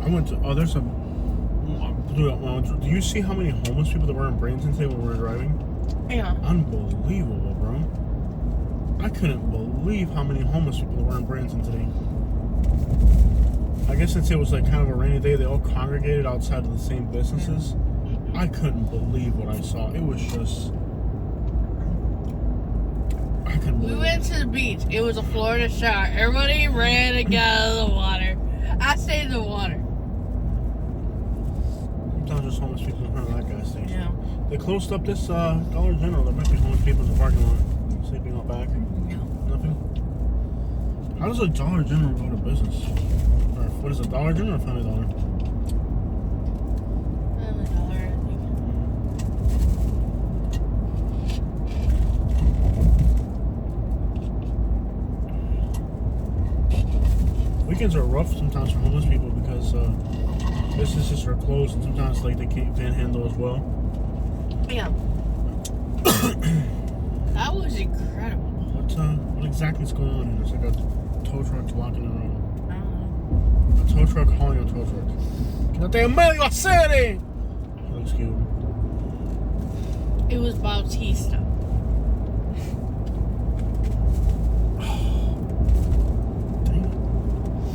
I went to, there's a, do you see how many homeless people there were in Bradenton today when we were driving? Yeah. Unbelievable, bro. I couldn't believe how many homeless people there were in Bradenton today. I guess since it was like kind of a rainy day, they all congregated outside of the same businesses. I couldn't believe what I saw. It was just, I couldn't believe We went to the beach. It was a Florida shower. Everybody ran and got out of the water. I stayed in the water. Sometimes there's homeless people in front of that gas station. Yeah. They closed up this Dollar General. There might be homeless people in the parking lot sleeping out back. Yeah. Nothing? How does a Dollar General go to business? Or what is a Dollar General or Family Dollar? Weekends are rough sometimes for homeless people because businesses are closed and sometimes like they can't panhandle as well. Yeah. That was incredible. What exactly is going on here? There's like a tow truck blocking the road. I don't know. A tow truck hauling a tow truck. Que no te medio a hacer. Looks cute. It was Bautista. Dang.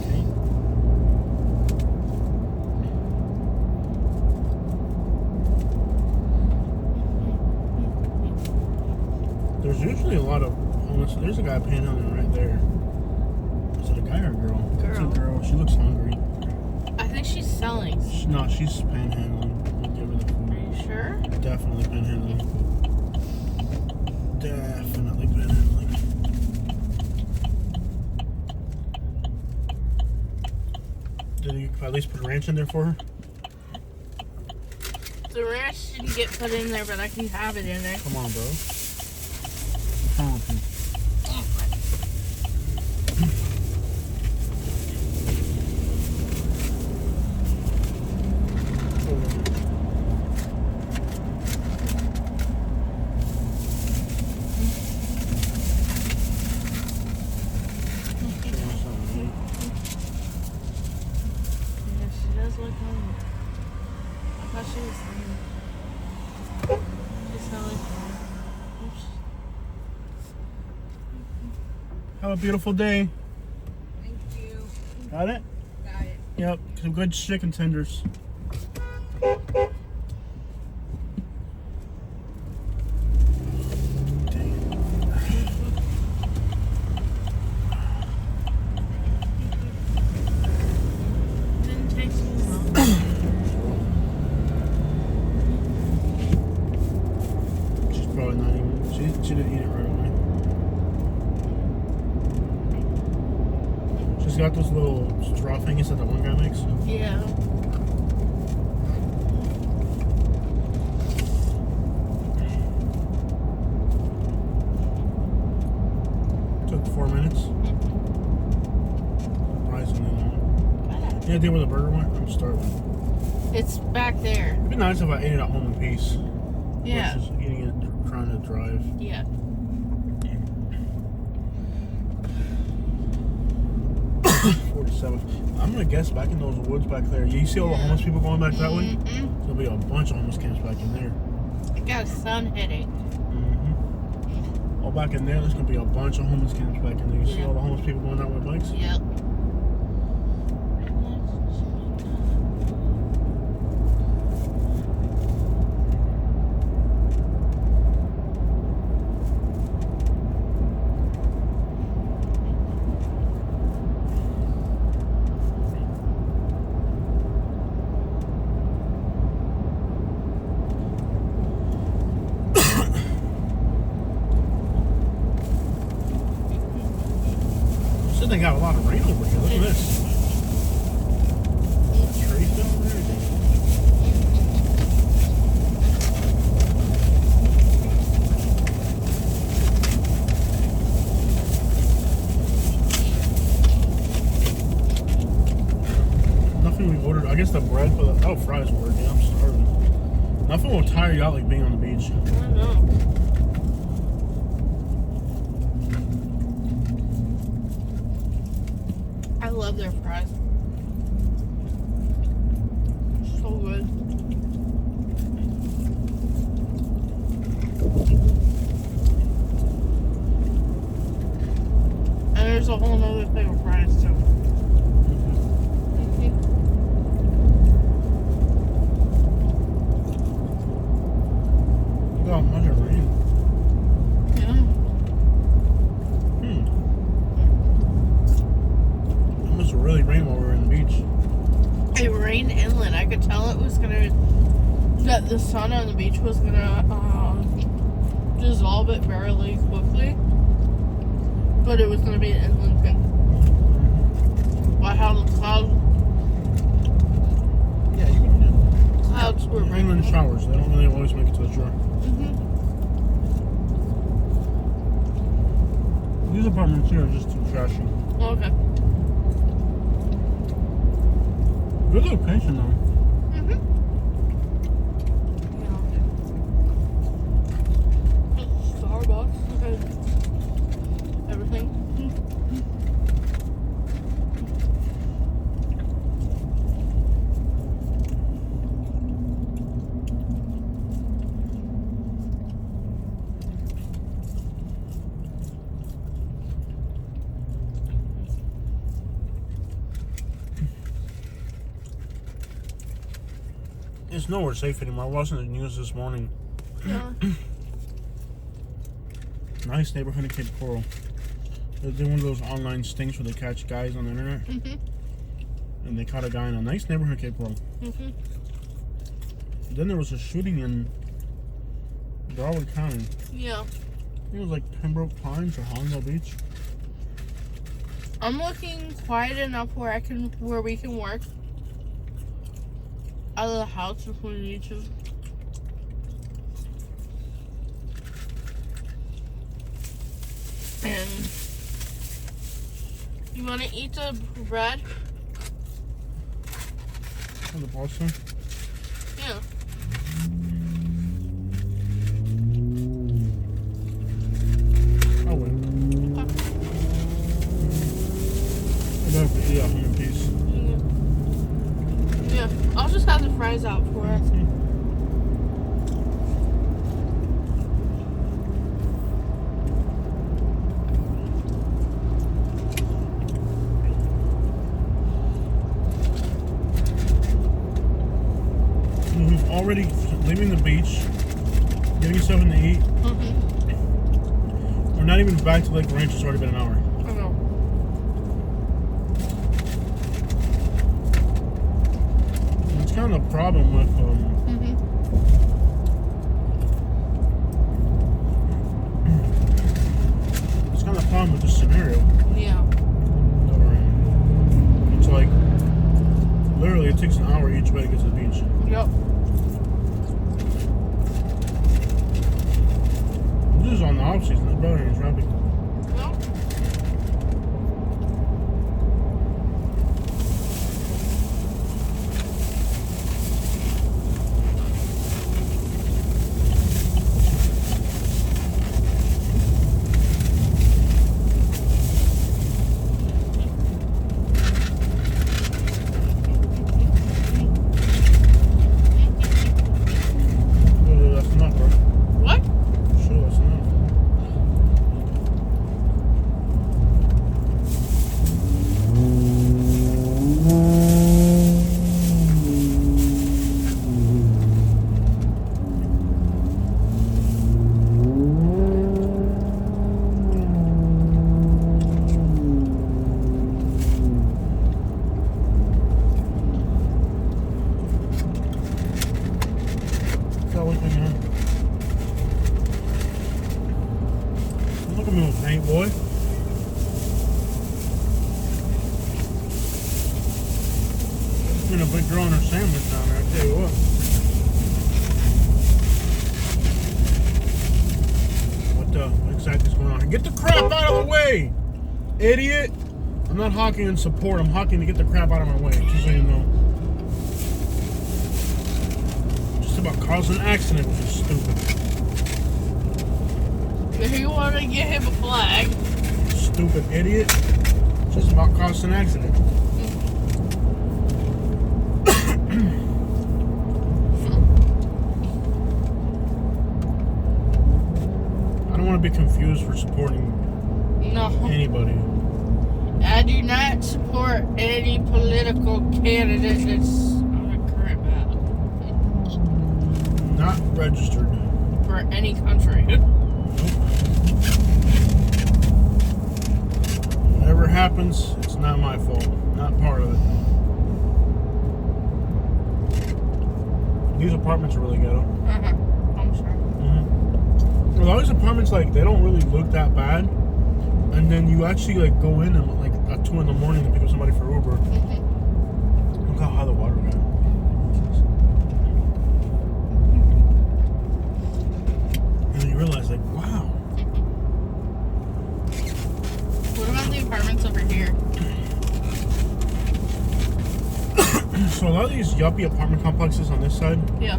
Okay. There's usually a lot of homeless. There's a guy panhandling right there. Is it a guy or a girl? It's a girl. She looks hungry. I think she's selling. No, she's panhandling. We'll give her the food. Are you sure? Definitely panhandling. Definitely panhandling. Did you at least put a ranch in there for her? The ranch didn't get put in there, but I can have it in there. Come on, bro. What's wrong with you? Yeah, she does look hungry. I thought she was hungry. She's not like hungry. Oops. Have a beautiful day. Thank you. Got it? Got it. Yep. Some good chicken tenders. Didn't take too long. She's probably not even. She didn't eat it right away. She's got those little straw thingies that the one guy makes. Yeah. Took 4 minutes. Surprisingly long. Any idea where the burger went? I'm starving. It's back there. It'd be nice if I ate it at home in peace. Yeah. Versus eating it trying to drive. Yeah. 47. I'm gonna guess back in those woods back there. You see all the homeless people going back that way? Mm-hmm. There'll be a bunch of homeless camps back in there. I got a sun headache. Mm-hmm. All back in there, there's gonna be a bunch of homeless camps back in there. You see all the homeless people going that way bikes? Yep. So they got a lot of rain over here. Look at this. Tree fell and everything. Nothing we ordered. I guess the bread for the fries were. Yeah, I'm starving. Nothing will tire you out like being on the beach. I know. I love their fries. So good. And there's a whole nother thing of fries too. Look how much it rained. Yeah. It must have really rained while we were in the beach. It rained inland. I could tell it was that the sun on the beach was gonna dissolve it fairly quickly, but it was gonna be an inland thing. By how the clouds were raining. Inland showers. They don't really always make it to the shore. Mm-hmm. These apartments here are just too trashy. Okay. Good location though. Starbucks. Everything. It's nowhere safe anymore. I was watching the news this morning. Yeah. Nice neighborhood in Cape Coral. They're doing one of those online stings where they catch guys on the internet. And they caught a guy in a nice neighborhood in Cape Coral. Then there was a shooting in Broward County. Yeah. I think it was like Pembroke Pines or Hollandale Beach. I'm looking quiet enough where we can work out of the house if we need to. And you want to eat the bread? On the pasta? Yeah. I'll wait. About to eat a human piece. Yeah. I'll just have the fries out for us. We've already leaving the beach, getting something to eat. We're not even back to Lake Ranch. It's already been an hour. I know. It's kind of a problem with it's kind of a problem with this scenario. Yeah. that we're in. It's like literally it takes an hour each way to get to the beach. Yep. This is on the off season. It's better than traffic. Yep. That's enough, bro. What? Sure, that's enough. Look at me, little paint boy. Been a big girl on her sandwich down there, I tell you what. What exactly is going on here? Get the crap out of the way, idiot! I'm not honking in support, I'm honking to get the crap out of my way, just so you know. Just about caused an accident, which is stupid. If you want to give him a flag. Stupid idiot. Just about caused an accident. I don't want to be confused for supporting No. anybody. I do not support any political candidate that's on a current ballot. Not registered. For any country. Whatever happens, it's not my fault. Not part of it. These apartments are really ghetto. I'm sorry. Well, all these apartments, like, they don't really look that bad. And then you actually, like, go in and, like, at 2 in the morning to pick up somebody for Uber. Look how high the water got. And then you realize, like, wow. What about the apartments over here? So a lot of these yuppie apartment complexes on this side, Yeah.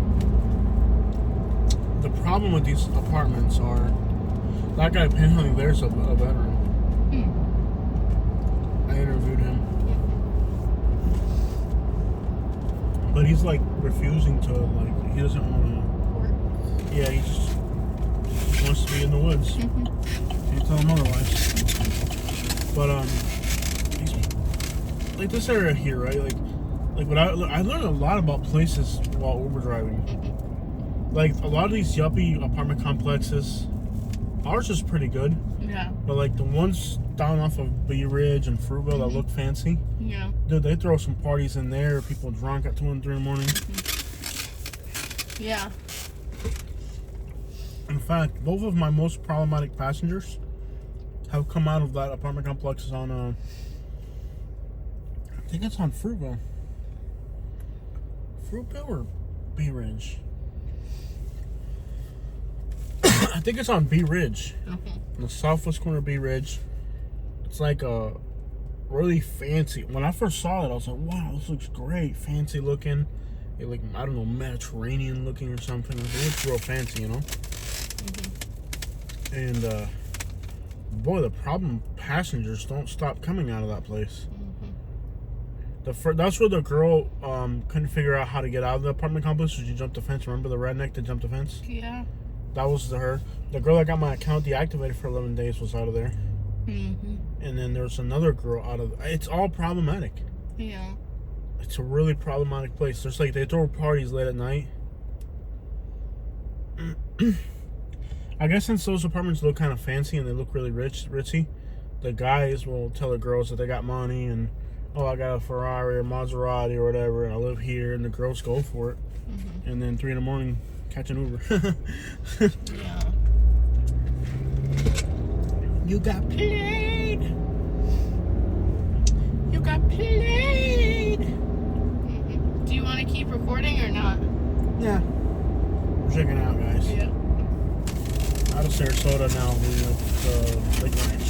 the problem with these apartments are that guy panhandling there's a veteran. I interviewed him. But he's like refusing to, like, he doesn't want to. Yeah, he just wants to be in the woods. Can't tell him otherwise. But he's, like this area here, right? Like what I learned a lot about places while Uber driving. Like a lot of these yuppie apartment complexes, ours is pretty good. Yeah. But like the ones down off of Bee Ridge and Fruitville that look fancy. Yeah. Dude, they throw some parties in there, people drunk at 2 and 3 in the morning. Yeah. In fact, both of my most problematic passengers have come out of that apartment complexes on, I think it's on Fruitville. Fruitville or Bee Ridge? I think it's on Bee Ridge. On the southwest corner of Bee Ridge. It's like a really fancy. When I first saw it, I was like, wow, this looks great. Fancy looking. It like, I don't know, Mediterranean looking or something. It looks real fancy, you know? And, boy, the problem, passengers don't stop coming out of that place. That's where the girl couldn't figure out how to get out of the apartment complex. So she jumped the fence. Remember the redneck that jumped the fence? Yeah. That was her. The girl that got my account deactivated for 11 days was out of there. And then there's another girl out of. It's all problematic. Yeah. It's a really problematic place. There's like they throw parties late at night. I guess since those apartments look kind of fancy and they look really ritzy, the guys will tell the girls that they got money and, oh, I got a Ferrari or Maserati or whatever, and I live here, and the girls go for it. And then 3 in the morning, catch an Uber. Yeah. You got played. You got played. Do you want to keep recording or not? Yeah. We're checking out, guys. Yeah. Out of Sarasota now, the Lake Ranch.